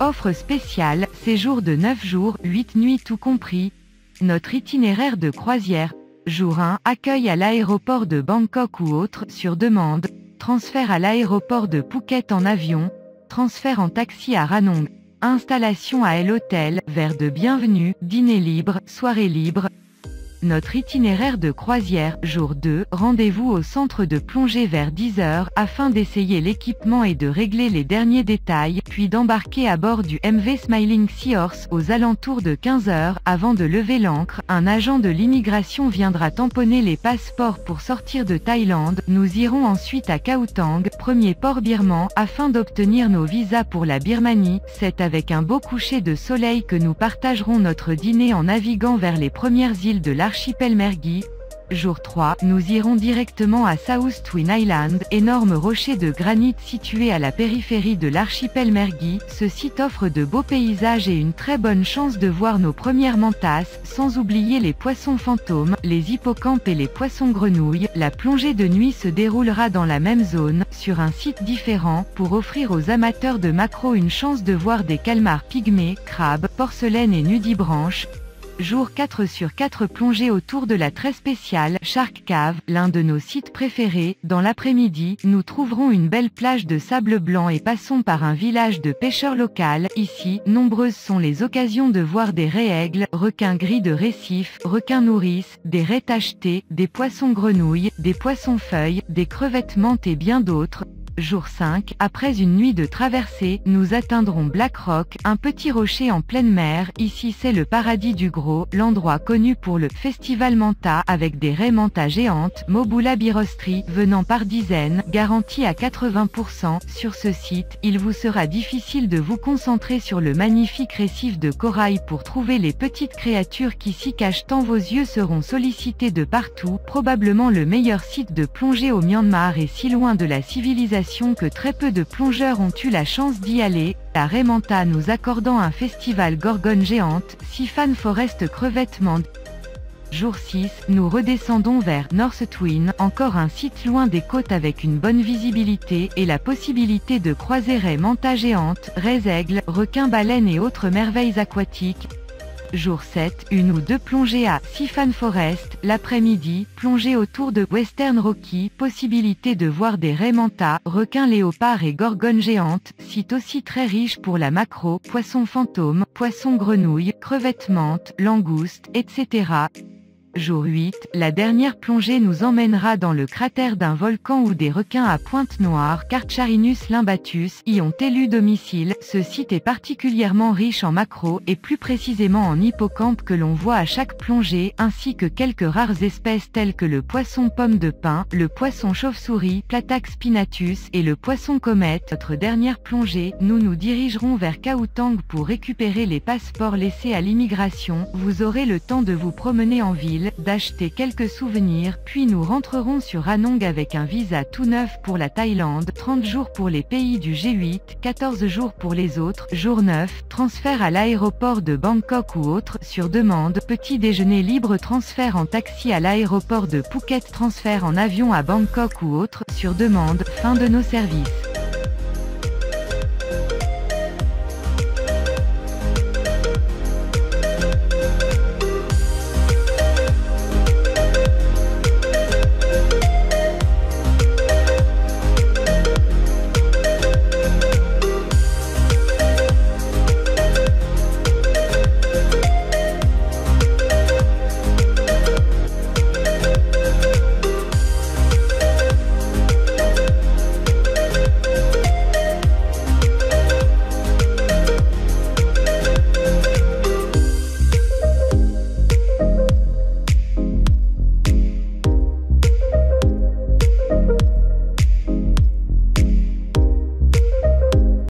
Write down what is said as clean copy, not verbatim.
Offre spéciale, séjour de 9 jours, 8 nuits tout compris. Notre itinéraire de croisière. Jour 1, accueil à l'aéroport de Bangkok ou autre, sur demande. Transfert à l'aéroport de Phuket en avion. Transfert en taxi à Ranong. Installation à l'hôtel, verre de bienvenue, dîner libre, soirée libre. Notre itinéraire de croisière, jour 2, rendez-vous au centre de plongée vers 10 h, afin d'essayer l'équipement et de régler les derniers détails, puis d'embarquer à bord du MV Smiling Seahorse aux alentours de 15 h, avant de lever l'ancre. Un agent de l'immigration viendra tamponner les passeports pour sortir de Thaïlande. Nous irons ensuite à Khao Thang, premier port birman, afin d'obtenir nos visas pour la Birmanie. C'est avec un beau coucher de soleil que nous partagerons notre dîner en naviguant vers les premières îles de l'archipel Mergui. Jour 3, nous irons directement à South Twin Island, énorme rocher de granit situé à la périphérie de l'archipel Mergui. Ce site offre de beaux paysages et une très bonne chance de voir nos premières mantasses, sans oublier les poissons fantômes, les hippocampes et les poissons grenouilles. La plongée de nuit se déroulera dans la même zone, sur un site différent, pour offrir aux amateurs de maquereaux une chance de voir des calmars pygmées, crabes, porcelaines et nudibranches. Jour 4 sur 4 plongée autour de la très spéciale Shark Cave, l'un de nos sites préférés. Dans l'après-midi, nous trouverons une belle plage de sable blanc et passons par un village de pêcheurs local. Ici, nombreuses sont les occasions de voir des raies-aigles, requins gris de récif, requins nourrices, des raies tachetées, des poissons grenouilles, des poissons feuilles, des crevettes menthes et bien d'autres. Jour 5, après une nuit de traversée, nous atteindrons Black Rock, un petit rocher en pleine mer. Ici c'est le paradis du gros, l'endroit connu pour le Festival Manta, avec des raies manta géantes, Mobula birostri, venant par dizaines, garantie à 80%. Sur ce site, il vous sera difficile de vous concentrer sur le magnifique récif de corail pour trouver les petites créatures qui s'y cachent tant vos yeux seront sollicités de partout. Probablement le meilleur site de plongée au Myanmar et si loin de la civilisation que très peu de plongeurs ont eu la chance d'y aller, la raie manta nous accordant un festival gorgone géante, Sifan Forest crevette mande. Jour 6, nous redescendons vers North Twin, encore un site loin des côtes avec une bonne visibilité et la possibilité de croiser raies manta géantes, raies aigles, requins baleines et autres merveilles aquatiques. Jour 7, une ou deux plongées à Sifan Forest, l'après-midi, plongée autour de Western Rocky, possibilité de voir des raies manta, requins léopards et gorgones géantes, site aussi très riche pour la maquereau, poissons fantômes, poissons grenouilles, crevettes menthes, langoustes, etc. Jour 8, la dernière plongée nous emmènera dans le cratère d'un volcan où des requins à pointe noire, Carcharinus limbatus, y ont élu domicile. Ce site est particulièrement riche en maquereaux, et plus précisément en hippocampes que l'on voit à chaque plongée, ainsi que quelques rares espèces telles que le poisson pomme de pin, le poisson chauve-souris, Platax spinatus, et le poisson comète. Notre dernière plongée, nous nous dirigerons vers Khao Thang pour récupérer les passeports laissés à l'immigration. Vous aurez le temps de vous promener en ville, d'acheter quelques souvenirs, puis nous rentrerons sur Ranong avec un visa tout neuf pour la Thaïlande, 30 jours pour les pays du G8, 14 jours pour les autres. Jour 9, transfert à l'aéroport de Bangkok ou autre, sur demande, petit déjeuner libre, transfert en taxi à l'aéroport de Phuket, transfert en avion à Bangkok ou autre, sur demande, fin de nos services.